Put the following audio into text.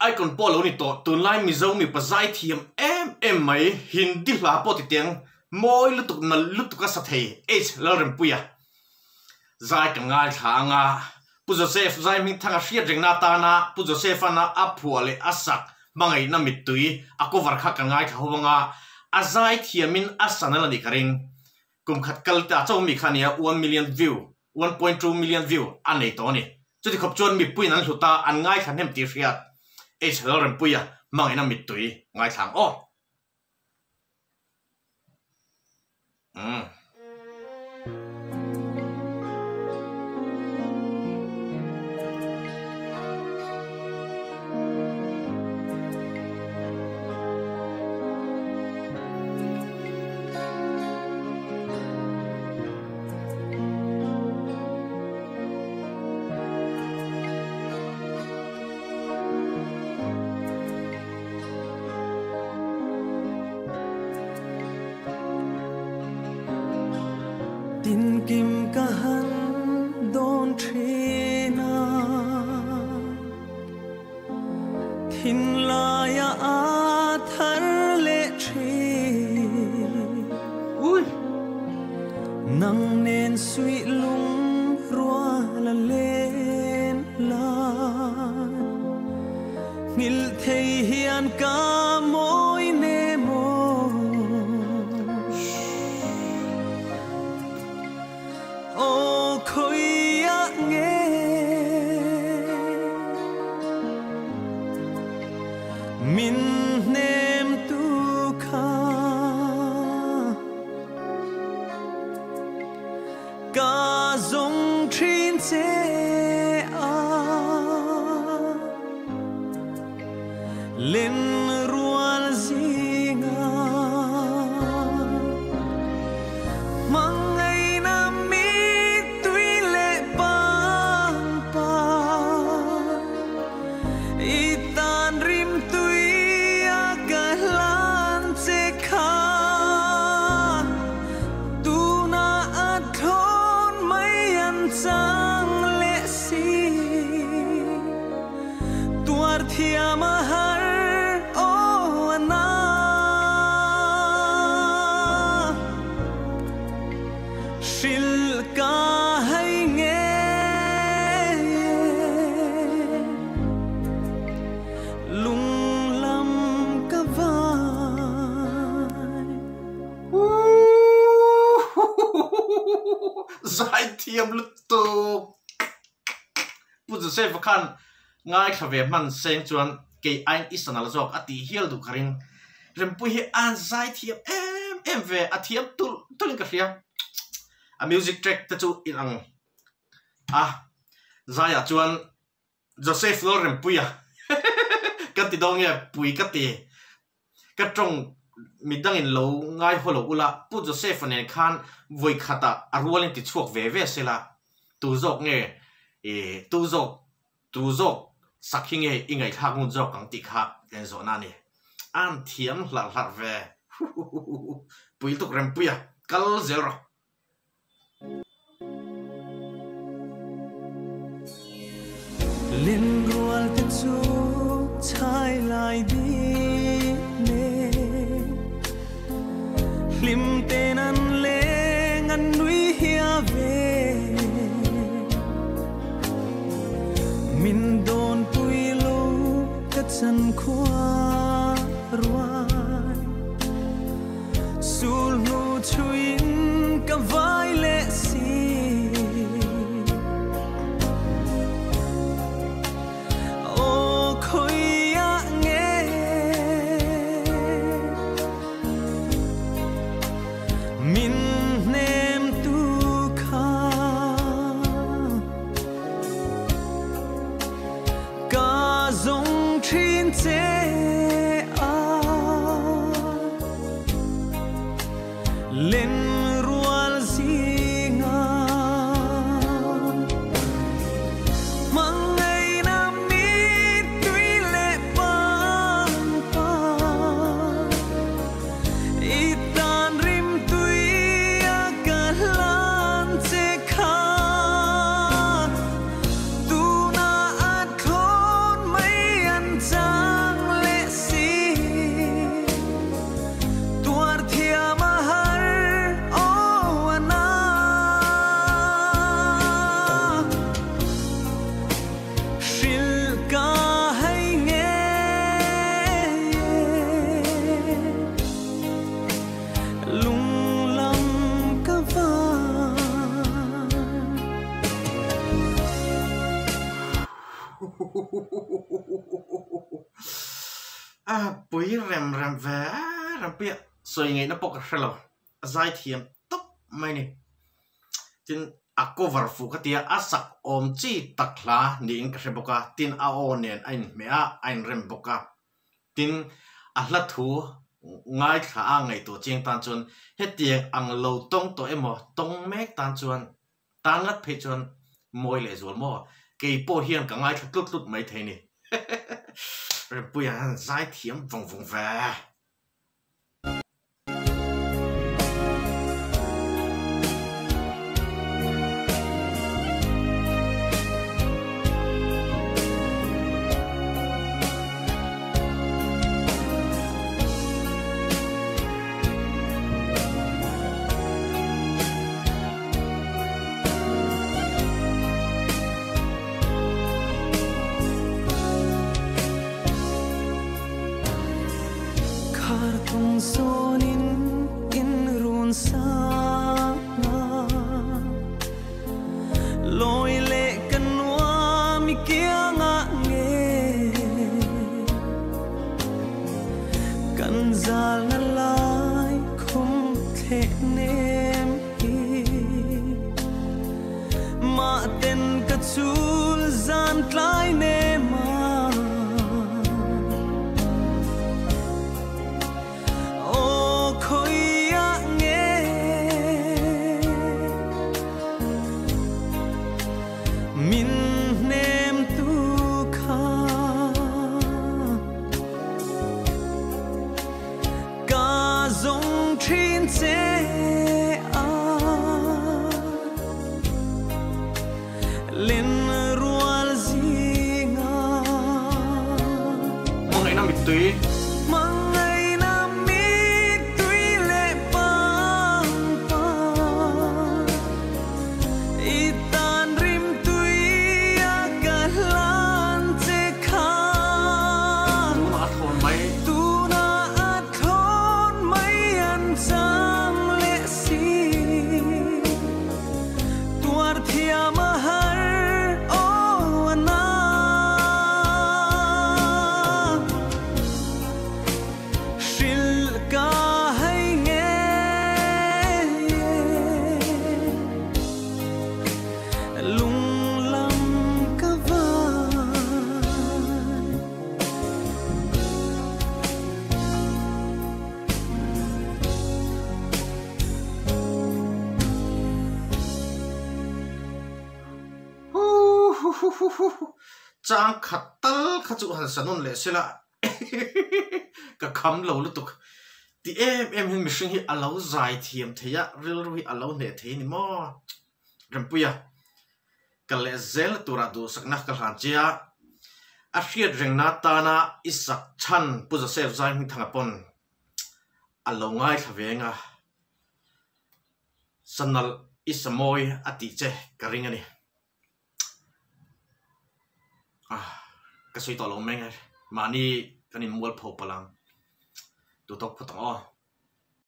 icon polo ni to tun lai mi zo mi pazai thiam em mai hindi hla po ti tiang moi lutuk na lutuka sa thei h lalrem puya zai ka ngai tha nga pu Joseph zai mi thanga hria reng na ta na pu Joseph na aphuale asak mangai na mitui akovar kha ka ngai tha howanga azai thiamin asana ni karing kum khat kal ta chaw mi khania 1 million view 1.2 million view anei to ni chuti khop chon mi puin an hluta an ngai khan hem ti hriat e chalorem puya mangai na mitui ngai thang o tin kim kahan don thena thin laya a thar le thi ui nang nen sui lung rua la len la ngil thei hian ka moi ne mo o khoi ya nge min nem tu kha ka zong thin che a len rual zinga mangai na mi tui le pang pa itan rim tui agalan che kha tu na athon mai an chang le si tuar thiama har o na shil ka hai nge lung lam ka vai zai thiam lutu pu Joseph khan ngai khave man seng chuan ke ain isanal jok ati hial du karing rempui hi an zai thiam em ve athiam tulin ka hria a music track ta chu in ang zaya chuan Joseph lo rempuya ka ti dong ya pui ka ti ka trong midang in lo ngai holo ula pu Joseph ne khan voi khata arwalin ti chuak ve ve sela tu jok nge tu jok sakhinge ingai thak ngun jok kang ti kha ten zo na ni an thiam hlar hlar ve pui tuk rempuya kal zero len rual te chu chai lai di ne lim ten an leng an nui hia ve min don pui lo ka chan khwa ruai sul nu chuin ka vai le si min nem tu kha ka zong thin che a len rual zinga mangai na mi tui le pang pa itan rim tui agalan che kha tu na athon mai an ปุยrem ve pia soi ngai na pok hrelo zai thiam top mai ni tin a cover fu ka tia asak om chi takla ni ing ka boka tin a onen ain mea ain rem boka tin a hla thu ngai thla a ngai to ching tan chun hetiang ang lo tong to emo tong mek tan chuan tangat phe chuan moi le zol mo ke po hian ka ngai thlut lut mai thei ni rem puya zai thiam vong ve sonin in run sa loi le kanwa mi kia nga nge kan zal na lai khum the nem hi ma ten ka chul zan tlai ne ma min nem tu kha ka zong thin che a len rual zinga mong ai na mit tui chang khatal khachu han sanon le sela ka kham lo lutuk ti em hin mishing hi alo zai thiam theya ril ru hi alo ne the ni mo rampuya kale zel tura du sakna kal han chia a hriat rengna ta na isak chan puza sef zai mi thanga pon alo ngai thawenga sanal isamoi ati che karingani cái suy tỏ lông mình mà ni cái niệm mua phô palang tụ tóc phô tao